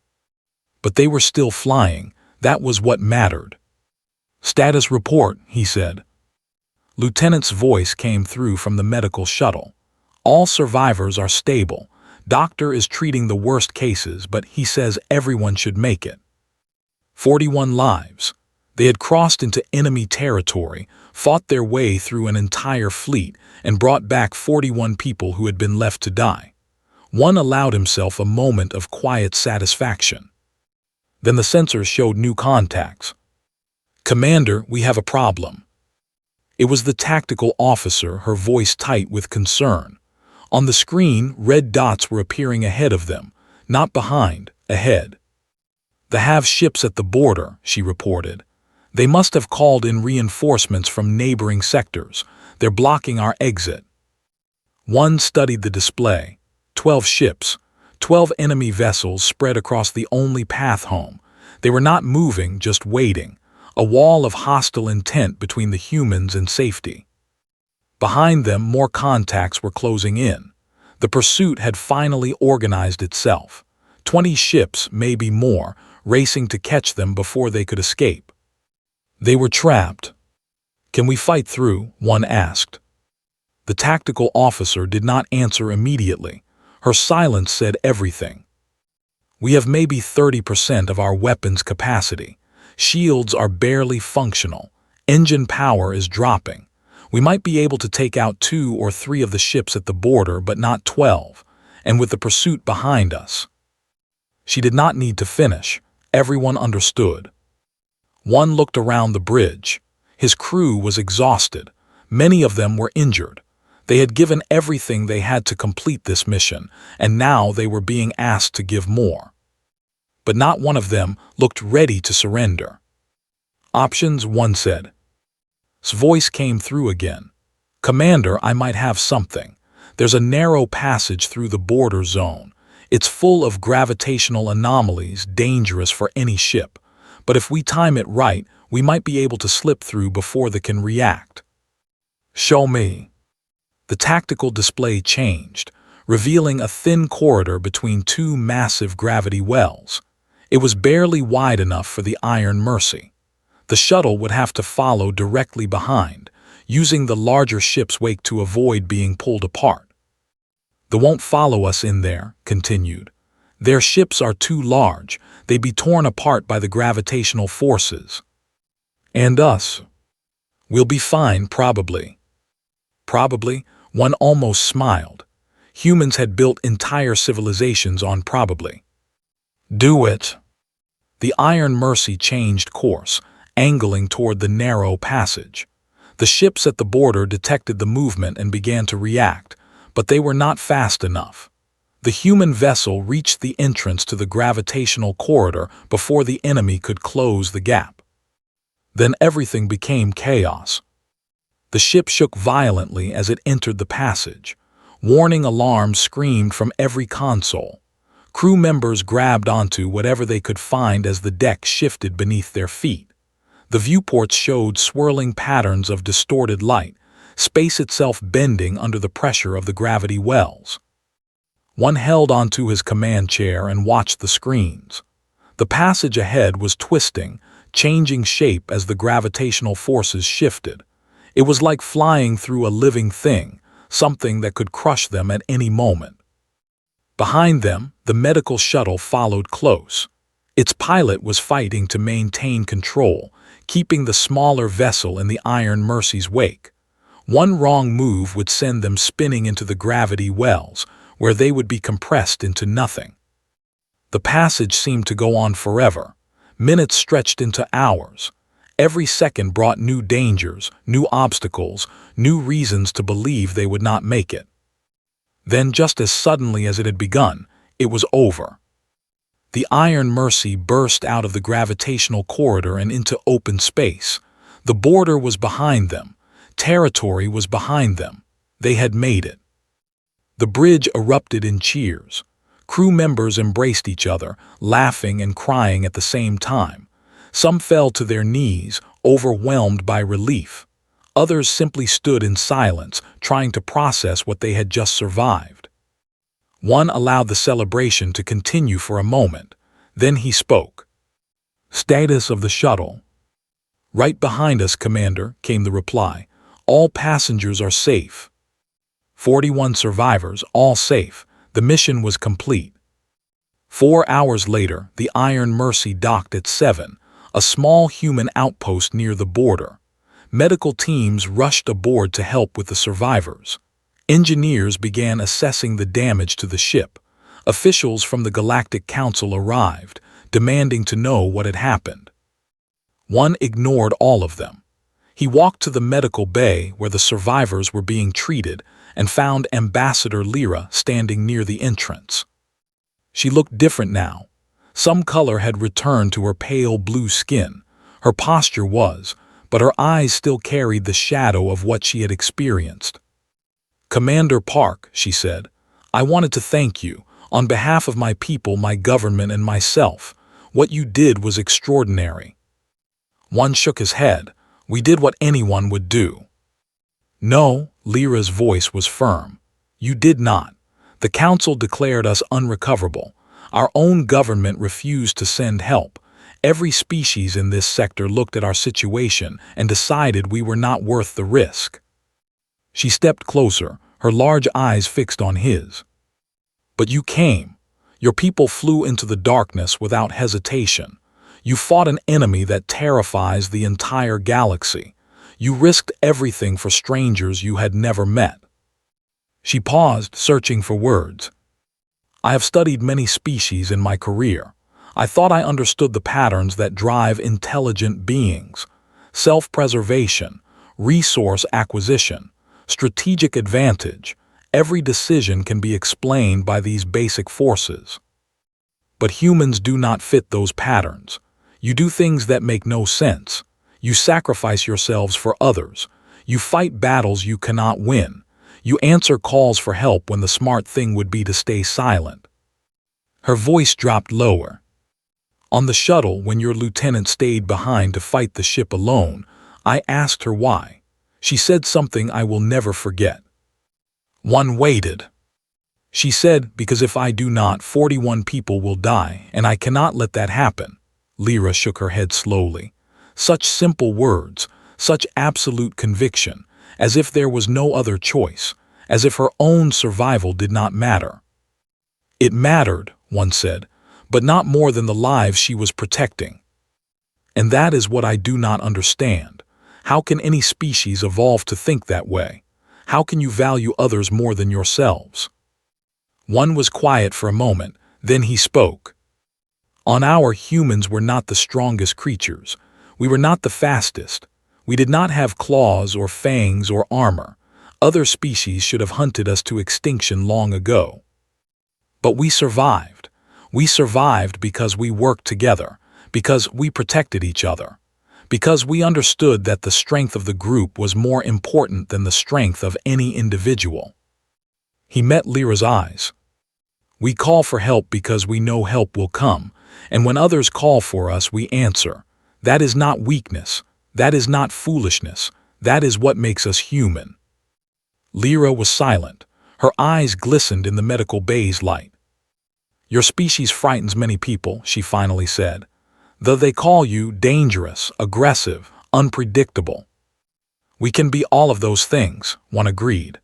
But they were still flying. That was what mattered. "Status report," he said. Lieutenant's voice came through from the medical shuttle. All survivors are stable. Doctor is treating the worst cases, but he says everyone should make it. 41 lives. They had crossed into enemy territory, fought their way through an entire fleet, and brought back 41 people who had been left to die. One allowed himself a moment of quiet satisfaction. Then the sensors showed new contacts. "Commander, we have a problem." It was the tactical officer, her voice tight with concern. On the screen, red dots were appearing ahead of them, not behind, ahead. "They have ships at the border," she reported. "They must have called in reinforcements from neighboring sectors. They're blocking our exit." One studied the display. 12 ships, 12 enemy vessels spread across the only path home. They were not moving, just waiting. A wall of hostile intent between the humans and safety. Behind them, more contacts were closing in. The pursuit had finally organized itself. 20 ships, maybe more, racing to catch them before they could escape. They were trapped. "Can we fight through?" one asked. The tactical officer did not answer immediately. Her silence said everything. "We have maybe 30% of our weapons capacity. Shields are barely functional. Engine power is dropping. We might be able to take out 2 or 3 of the ships at the border, but not 12, and with the pursuit behind us." She did not need to finish. Everyone understood. One looked around the bridge. His crew was exhausted. Many of them were injured. They had given everything they had to complete this mission, and now they were being asked to give more. But not one of them looked ready to surrender. "Options," one said. His voice came through again. "Commander, I might have something. There's a narrow passage through the border zone. It's full of gravitational anomalies, dangerous for any ship. But if we time it right, we might be able to slip through before they can react." "Show me." The tactical display changed, revealing a thin corridor between 2 massive gravity wells. It was barely wide enough for the Iron Mercy. The shuttle would have to follow directly behind, using the larger ship's wake to avoid being pulled apart. "They won't follow us in there," continued. "Their ships are too large. They'd be torn apart by the gravitational forces. And us? We'll be fine, probably." Probably, one almost smiled. Humans had built entire civilizations on probably. "Do it." The Iron Mercy changed course, angling toward the narrow passage. The ships at the border detected the movement and began to react, but they were not fast enough. The human vessel reached the entrance to the gravitational corridor before the enemy could close the gap. Then everything became chaos. The ship shook violently as it entered the passage. Warning alarms screamed from every console. Crew members grabbed onto whatever they could find as the deck shifted beneath their feet. The viewports showed swirling patterns of distorted light, space itself bending under the pressure of the gravity wells. One held onto his command chair and watched the screens. The passage ahead was twisting, changing shape as the gravitational forces shifted. It was like flying through a living thing, something that could crush them at any moment. Behind them, the medical shuttle followed close. Its pilot was fighting to maintain control, keeping the smaller vessel in the Iron Mercy's wake. One wrong move would send them spinning into the gravity wells, where they would be compressed into nothing. The passage seemed to go on forever. Minutes stretched into hours. Every second brought new dangers, new obstacles, new reasons to believe they would not make it. Then, just as suddenly as it had begun, it was over. The Iron Mercy burst out of the gravitational corridor and into open space. The border was behind them. Territory was behind them. They had made it. The bridge erupted in cheers. Crew members embraced each other, laughing and crying at the same time. Some fell to their knees, overwhelmed by relief. Others simply stood in silence, trying to process what they had just survived. One allowed the celebration to continue for a moment. Then he spoke. "Status of the shuttle." "Right behind us, Commander," came the reply. "All passengers are safe." 41 survivors, all safe. The mission was complete. 4 hours later, the Iron Mercy docked at 7, a small human outpost near the border. Medical teams rushed aboard to help with the survivors. Engineers began assessing the damage to the ship. Officials from the Galactic Council arrived, demanding to know what had happened. One ignored all of them. He walked to the medical bay where the survivors were being treated and found Ambassador Lyra standing near the entrance. She looked different now. Some color had returned to her pale blue skin. Her posture was, but her eyes still carried the shadow of what she had experienced. "Commander Park," she said, "I wanted to thank you, on behalf of my people, my government, and myself. What you did was extraordinary." One shook his head. "We did what anyone would do." "No," Lyra's voice was firm. "You did not. The Council declared us unrecoverable. Our own government refused to send help. Every species in this sector looked at our situation and decided we were not worth the risk." She stepped closer, her large eyes fixed on his. "But you came. Your people flew into the darkness without hesitation. You fought an enemy that terrifies the entire galaxy. You risked everything for strangers you had never met." She paused, searching for words. "I have studied many species in my career. I thought I understood the patterns that drive intelligent beings: self-preservation, resource acquisition, strategic advantage. Every decision can be explained by these basic forces. But humans do not fit those patterns. You do things that make no sense. You sacrifice yourselves for others. You fight battles you cannot win. You answer calls for help when the smart thing would be to stay silent." Her voice dropped lower. "On the shuttle, when your lieutenant stayed behind to fight the ship alone, I asked her why. She said something I will never forget." One waited. "She said, because if I do not, 41 people will die, and I cannot let that happen." Lyra shook her head slowly. Such simple words, such absolute conviction, as if there was no other choice, as if her own survival did not matter. "It mattered," one said, "but not more than the lives she was protecting. And that is what I do not understand. How can any species evolve to think that way? How can you value others more than yourselves?" One was quiet for a moment, then he spoke. "On our humans were not the strongest creatures. We were not the fastest. We did not have claws or fangs or armor. Other species should have hunted us to extinction long ago. But we survived. We survived because we worked together, because we protected each other, because we understood that the strength of the group was more important than the strength of any individual." He met Lyra's eyes. "We call for help because we know help will come, and when others call for us, we answer. That is not weakness. That is not foolishness. That is what makes us human." Lyra was silent. Her eyes glistened in the medical bay's light. "Your species frightens many people," she finally said. "Though they call you dangerous, aggressive, unpredictable." "We can be all of those things," one agreed.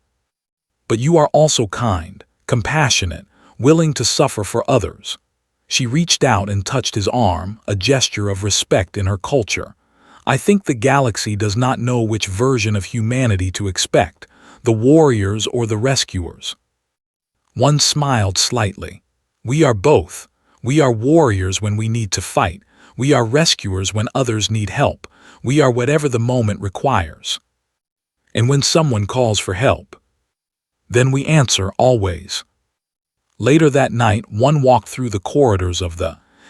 "But you are also kind, compassionate, willing to suffer for others." She reached out and touched his arm, a gesture of respect in her culture. "I think the galaxy does not know which version of humanity to expect, the warriors or the rescuers." One smiled slightly. "We are both. We are warriors when we need to fight. We are rescuers when others need help. We are whatever the moment requires. And when someone calls for help, then we answer always." Later that night, one walked through the corridors of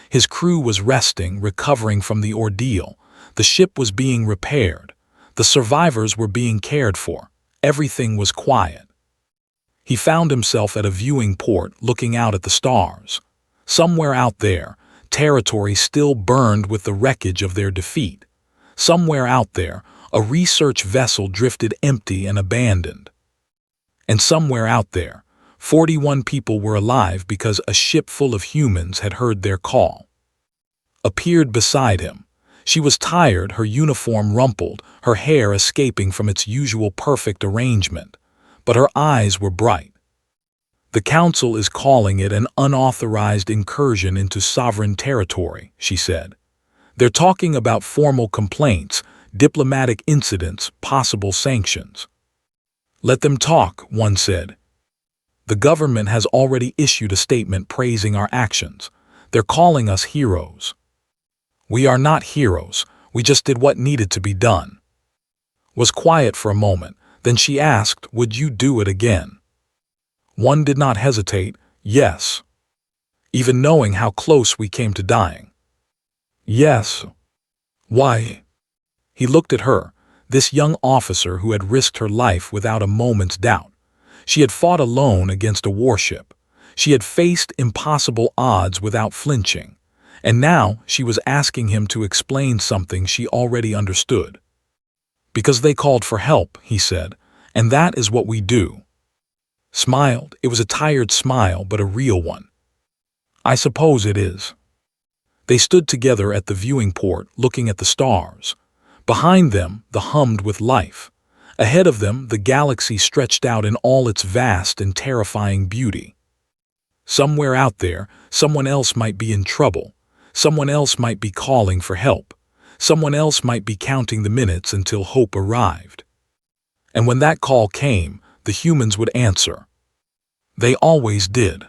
his crew was resting, recovering from the ordeal. The ship was being repaired. The survivors were being cared for. Everything was quiet. He found himself at a viewing port looking out at the stars. Somewhere out there, territory still burned with the wreckage of their defeat. Somewhere out there, a research vessel drifted empty and abandoned. And somewhere out there, 41 people were alive because a ship full of humans had heard their call. Appeared beside him. She was tired, her uniform rumpled, her hair escaping from its usual perfect arrangement. but her eyes were bright. "The Council is calling it an unauthorized incursion into sovereign territory," she said. "They're talking about formal complaints, diplomatic incidents, possible sanctions." "Let them talk," one said. "The government has already issued a statement praising our actions. They're calling us heroes." "We are not heroes. We just did what needed to be done." Was quiet for a moment. Then she asked, "Would you do it again?" One did not hesitate. "Yes." "Even knowing how close we came to dying?" "Yes." "Why?" He looked at her, this young officer who had risked her life without a moment's doubt. She had fought alone against a warship. She had faced impossible odds without flinching. And now she was asking him to explain something she already understood. "Because they called for help," he said, "and that is what we do." Smiled. It was a tired smile, but a real one. "I suppose it is." They stood together at the viewing port, looking at the stars. Behind them, the hummed with life. Ahead of them, the galaxy stretched out in all its vast and terrifying beauty. Somewhere out there, someone else might be in trouble. Someone else might be calling for help. Someone else might be counting the minutes until hope arrived. And when that call came, the humans would answer. They always did.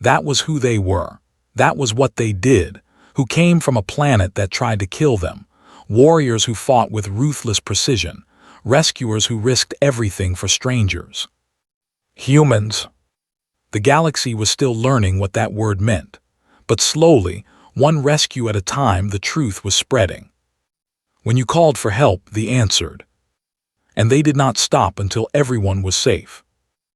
That was who they were. That was what they did, who came from a planet that tried to kill them, warriors who fought with ruthless precision, rescuers who risked everything for strangers. Humans. The galaxy was still learning what that word meant, but slowly, one rescue at a time, the truth was spreading. When you called for help, they answered. And they did not stop until everyone was safe.